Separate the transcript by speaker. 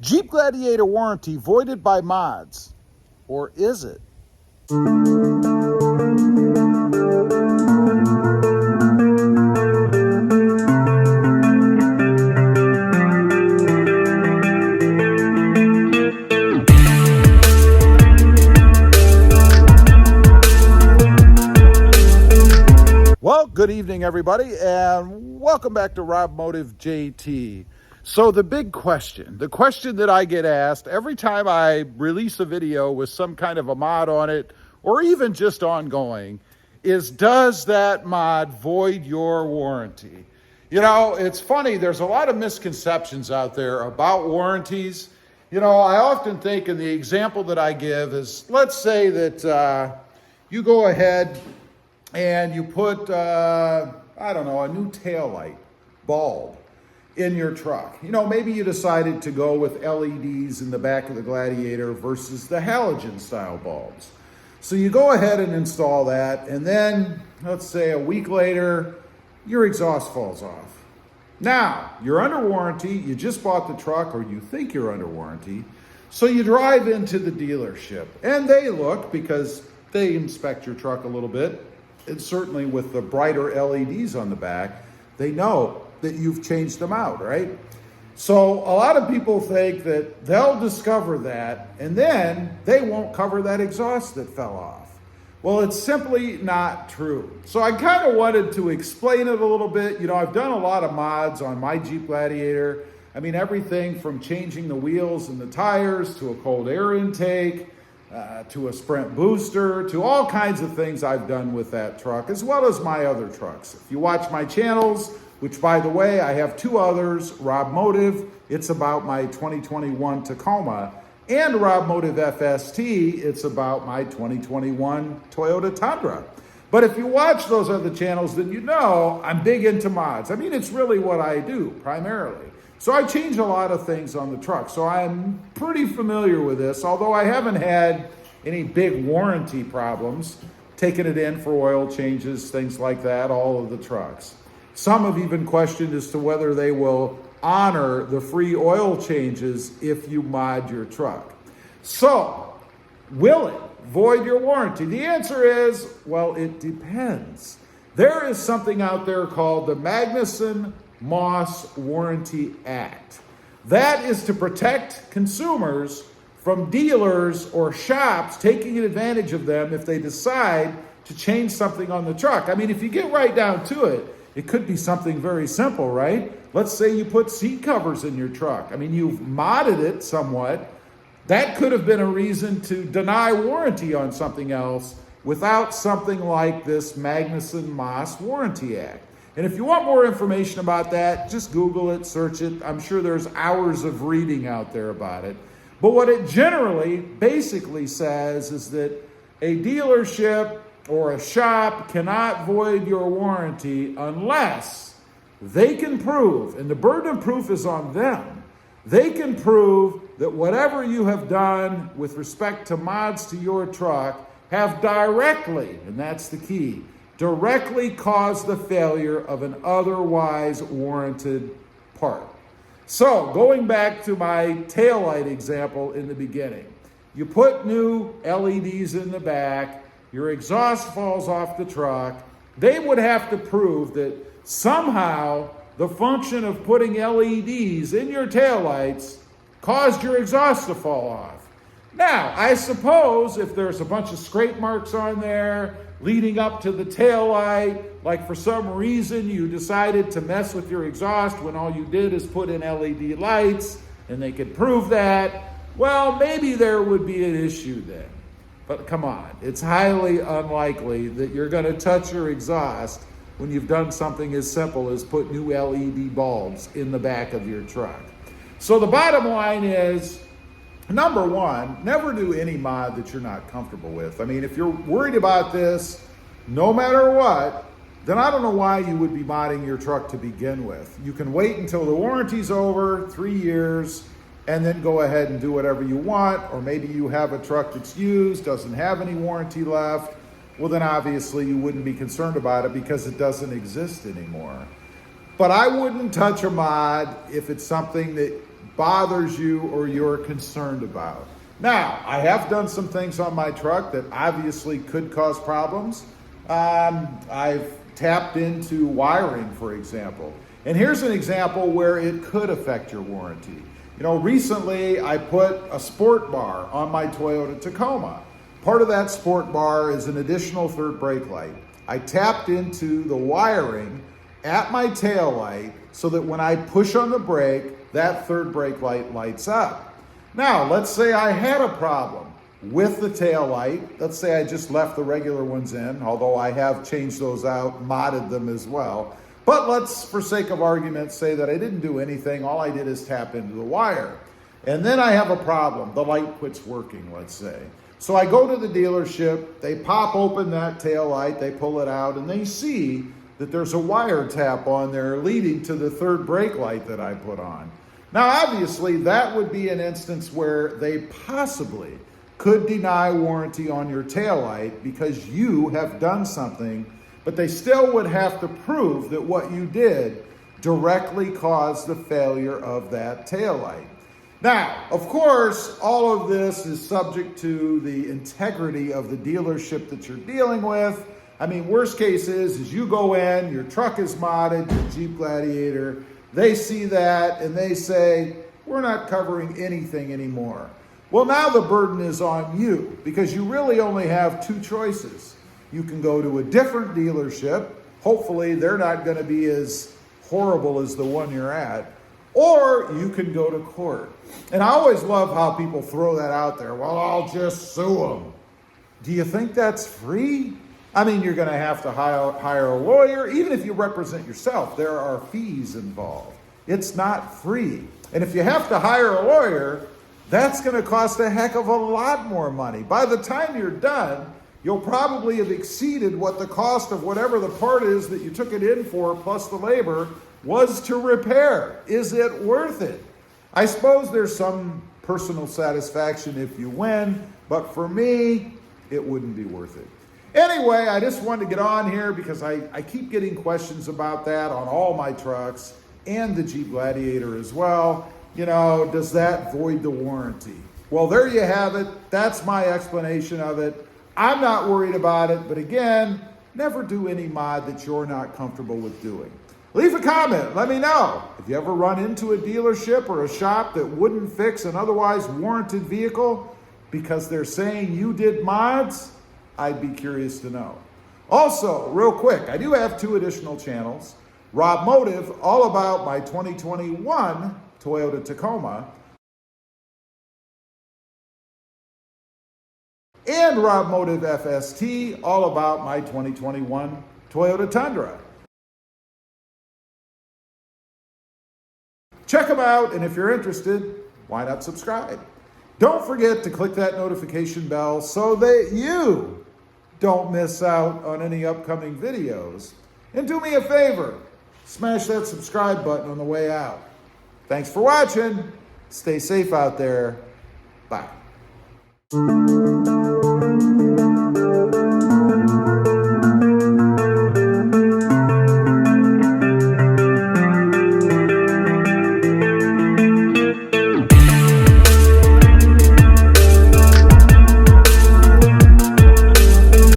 Speaker 1: Jeep Gladiator warranty voided by mods. Or is it? Well, good evening, everybody, and welcome back to Rob Motive JT. So the big question, the question that I get asked every time I release a video with some kind of a mod on it, or even just ongoing, is does that mod void your warranty? You know, it's funny, there's a lot of misconceptions out there about warranties. You know, I often think, and the example that I give is, let's say that you go ahead and you put, I don't know, a new taillight bulb in your truck. You know, maybe you decided to go with LEDs in the back of the Gladiator versus the halogen style bulbs. So you go ahead and install that, and then, let's say a week later, your exhaust falls off. Now, you're under warranty, you just bought the truck, or you think you're under warranty, so you drive into the dealership, and they look, because they inspect your truck a little bit, and certainly with the brighter LEDs on the back, they know that you've changed them out, right? So a lot of people think that they'll discover that and then they won't cover that exhaust that fell off. Well, it's simply not true. So I kind of wanted to explain it a little bit. You know, I've done a lot of mods on my Jeep Gladiator. I mean, everything from changing the wheels and the tires to a cold air intake, to a sprint booster, to all kinds of things I've done with that truck, as well as my other trucks. If you watch my channels, which by the way, I have two others, Rob Motive, it's about my 2021 Tacoma, and Rob Motive FST, it's about my 2021 Toyota Tundra. But if you watch those other channels, then you know I'm big into mods. I mean, it's really what I do primarily. So I change a lot of things on the truck. So I'm pretty familiar with this, although I haven't had any big warranty problems, taking it in for oil changes, things like that, all of the trucks. Some have even questioned as to whether they will honor the free oil changes if you mod your truck. So, will it void your warranty? The answer is, well, it depends. There is something out there called the Magnuson-Moss Warranty Act. That is to protect consumers from dealers or shops taking advantage of them if they decide to change something on the truck. I mean, if you get right down to it, it could be something very simple, right? Let's say you put seat covers in your truck. I mean, you've modded it somewhat. That could have been a reason to deny warranty on something else without something like this Magnuson-Moss Warranty Act. And if you want more information about that, just Google it, search it. I'm sure there's hours of reading out there about it. But what it generally basically says is that a dealership or a shop cannot void your warranty unless they can prove, and the burden of proof is on them, they can prove that whatever you have done with respect to mods to your truck have directly, and that's the key, directly caused the failure of an otherwise warranted part. So, going back to my taillight example in the beginning, you put new LEDs in the back, your exhaust falls off the truck, they would have to prove that somehow the function of putting LEDs in your taillights caused your exhaust to fall off. Now, I suppose if there's a bunch of scrape marks on there leading up to the taillight, like for some reason you decided to mess with your exhaust when all you did is put in LED lights, and they could prove that, well, maybe there would be an issue then. But come on, it's highly unlikely that you're going to touch your exhaust when you've done something as simple as put new LED bulbs in the back of your truck. So the bottom line is, number one, never do any mod that you're not comfortable with. I mean, if you're worried about this, no matter what, then I don't know why you would be modding your truck to begin with. You can wait until the warranty's over, 3 years, and then go ahead and do whatever you want. Or maybe you have a truck that's used, doesn't have any warranty left. Well, then obviously you wouldn't be concerned about it because it doesn't exist anymore. But I wouldn't touch a mod if it's something that bothers you or you're concerned about. Now, I have done some things on my truck that obviously could cause problems. I've tapped into wiring, for example. And here's an example where it could affect your warranty. You know, recently I put a sport bar on my Toyota Tacoma. Part of that sport bar is an additional third brake light. I tapped into the wiring at my tail light so that when I push on the brake, that third brake light lights up. Now, let's say I had a problem with the tail light. Let's say I just left the regular ones in, although I have changed those out, modded them as well. But let's, for sake of argument, say that I didn't do anything. All I did is tap into the wire. And then I have a problem. The light quits working, let's say. So I go to the dealership, they pop open that tail light, they pull it out, and they see that there's a wire tap on there leading to the third brake light that I put on. Now, obviously, that would be an instance where they possibly could deny warranty on your taillight because you have done something, but they still would have to prove that what you did directly caused the failure of that taillight. Now, of course, all of this is subject to the integrity of the dealership that you're dealing with. I mean, worst case is you go in, your truck is modded, your Jeep Gladiator, they see that and they say, we're not covering anything anymore. Well, now the burden is on you because you really only have two choices. You can go to a different dealership. Hopefully they're not going to be as horrible as the one you're at. Or you can go to court. And I always love how people throw that out there. Well, I'll just sue them. Do you think that's free? I mean, you're going to have to hire a lawyer. Even if you represent yourself, there are fees involved. It's not free. And if you have to hire a lawyer, that's going to cost a heck of a lot more money. By the time you're done, you'll probably have exceeded what the cost of whatever the part is that you took it in for, plus the labor, was to repair. Is it worth it? I suppose there's some personal satisfaction if you win, but for me, it wouldn't be worth it. Anyway, I just wanted to get on here because I keep getting questions about that on all my trucks and the Jeep Gladiator as well. You know, does that void the warranty? Well, there you have it. That's my explanation of it. I'm not worried about it, but again, never do any mod that you're not comfortable with doing. Leave a comment. Let me know. If you ever run into a dealership or a shop that wouldn't fix an otherwise warranted vehicle because they're saying you did mods, I'd be curious to know. Also, real quick, I do have two additional channels. Rob Motive, all about my 2021 Toyota Tacoma. And Rob Motive FST, all about my 2021 Toyota Tundra. Check them out, and if you're interested, why not subscribe? Don't forget to click that notification bell so that you don't miss out on any upcoming videos. And do me a favor, smash that subscribe button on the way out. Thanks for watching. Stay safe out there. Bye.